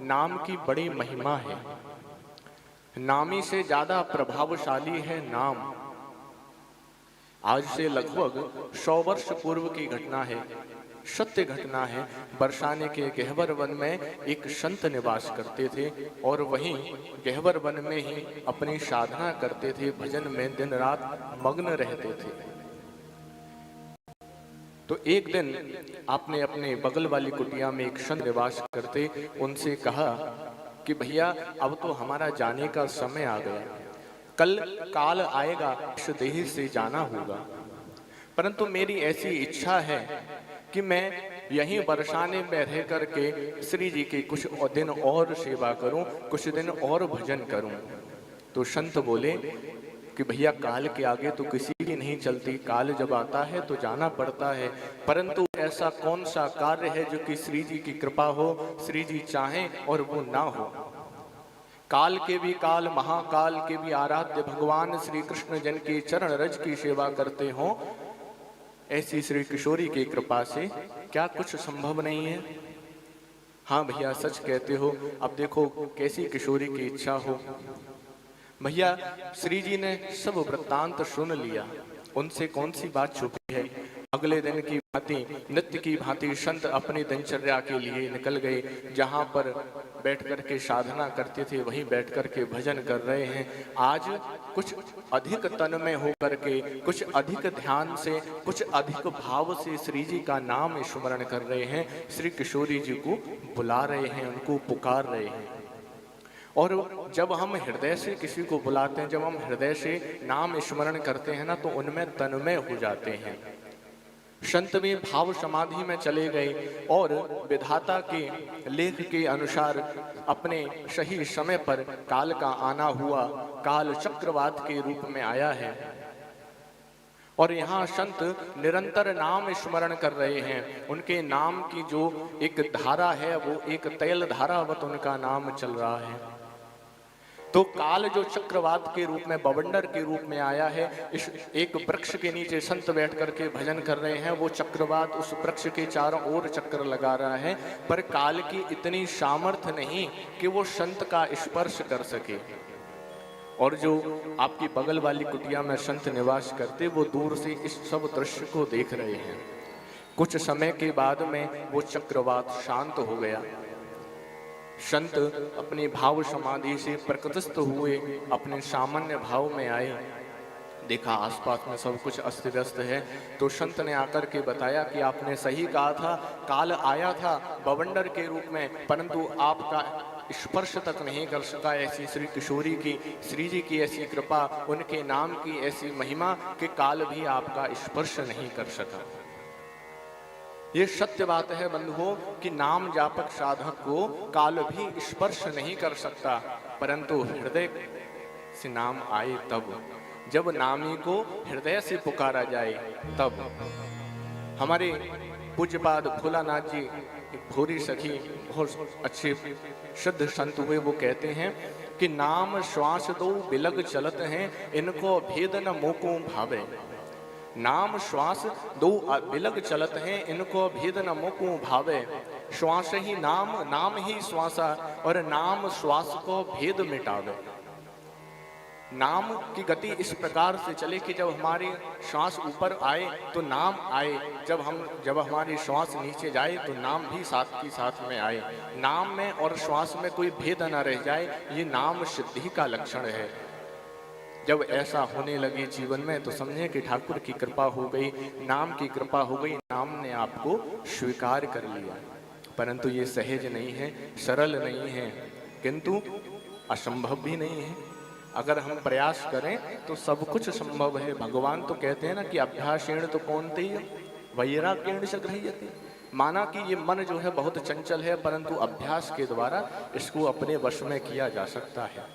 नाम की बड़ी महिमा है। नामी से ज्यादा प्रभावशाली है नाम। आज से लगभग 100 वर्ष पूर्व की घटना है, सत्य घटना है। बरसाने के गहवर वन में एक संत निवास करते थे और वहीं गहवर वन में ही अपनी साधना करते थे, भजन में दिन रात मग्न रहते थे। तो एक दिन आपने अपने बगल वाली कुटिया में एक संत निवास करते उनसे कहा कि भैया अब तो हमारा जाने का समय आ गया, कल काल आएगा, इस देह से जाना होगा, परंतु मेरी ऐसी इच्छा है कि मैं यहीं बरसाने में रह करके श्री जी की कुछ दिन और सेवा करूं, कुछ दिन और भजन करूं। तो संत बोले कि भैया काल के आगे तो किसी की नहीं चलती, काल जब आता है तो जाना पड़ता है, परंतु ऐसा कौन सा कार्य है जो कि श्री जी की कृपा हो, श्री जी चाहें और वो ना हो। काल के भी काल, महाकाल के भी आराध्य भगवान श्री कृष्ण जन के चरण रज की सेवा करते हो, ऐसी श्री किशोरी की कृपा से क्या कुछ संभव नहीं है? हाँ भैया सच कहते हो, अब देखो कैसी किशोरी की इच्छा हो। भैया श्री जी ने सब वृत्तांत सुन लिया, उनसे कौन सी बात छुपी है। अगले दिन की भांति, नित्य की भांति संत अपनी दिनचर्या के लिए निकल गए। जहां पर बैठ करके साधना करते थे वहीं बैठ करके भजन कर रहे हैं। आज कुछ अधिक तन में होकर के, कुछ अधिक ध्यान से, कुछ अधिक भाव से श्री जी का नाम स्मरण कर रहे हैं, श्री किशोरी जी को बुला रहे हैं, उनको पुकार रहे हैं। और जब हम हृदय से किसी को बुलाते हैं, जब हम हृदय से नाम स्मरण करते हैं ना, तो उनमें तन्मय हो जाते हैं। संत भी भाव समाधि में चले गए और विधाता के लेख के अनुसार अपने सही समय पर काल का आना हुआ। काल चक्रवात के रूप में आया है और यहाँ संत निरंतर नाम स्मरण कर रहे हैं। उनके नाम की जो एक धारा है वो एक तैल धारावत उनका नाम चल रहा है। तो काल जो चक्रवात के रूप में, बवंडर के रूप में आया है, इस एक वृक्ष के नीचे संत बैठ करके भजन कर रहे हैं। वो चक्रवात उस वृक्ष के चारों ओर चक्कर लगा रहा है, पर काल की इतनी सामर्थ्य नहीं कि वो संत का स्पर्श कर सके। और जो आपकी बगल वाली कुटिया में संत निवास करते, वो दूर से इस सब दृश्य को देख रहे हैं। कुछ समय के बाद में वो चक्रवात शांत हो गया। संत अपनी भाव समाधि से प्रकृतिस्थ हुए, अपने सामान्य भाव में आए। देखा आसपास में सब कुछ अस्त व्यस्त है। तो संत ने आकर के बताया कि आपने सही कहा था, काल आया था बवंडर के रूप में, परंतु आपका स्पर्श तक नहीं कर सका। ऐसी श्री किशोरी की, श्री जी की ऐसी कृपा, उनके नाम की ऐसी महिमा कि काल भी आपका स्पर्श नहीं कर सका। ये सत्य बात है बंधुओं कि नाम जापक साधक को काल भी स्पर्श नहीं कर सकता, परंतु हृदय से नाम आए तब, जब नामी को हृदय से पुकारा जाए तब। हमारे पूज्यपाद भोलानाथ जी एक भोरी सखी, बहुत अच्छे शुद्ध संत हुए, वो कहते हैं कि नाम श्वास दो बिलग चलत हैं, इनको भेद न मोको भावे। नाम श्वास दो बिलग चलत हैं, इनको भेद न मोको भावे। श्वास ही नाम, नाम ही श्वासा, और नाम श्वास को भेद मिटावे। नाम की गति इस प्रकार से चले कि जब हमारी श्वास ऊपर आए तो नाम आए, जब हमारी श्वास नीचे जाए तो नाम भी साथ की साथ में आए। नाम में और श्वास में कोई भेद न रह जाए, ये नाम सिद्धि का लक्षण है। जब ऐसा होने लगे जीवन में तो समझे कि ठाकुर की कृपा हो गई, नाम की कृपा हो गई, नाम ने आपको स्वीकार कर लिया। परंतु ये सहज नहीं है, सरल नहीं है, किंतु असंभव भी नहीं है। अगर हम प्रयास करें तो सब कुछ संभव है। भगवान तो कहते हैं ना कि अभ्यासेन तो कौन्तेय वैराग्येण च गृह्यते। माना कि ये मन जो है बहुत चंचल है, परंतु अभ्यास के द्वारा इसको अपने वश में किया जा सकता है।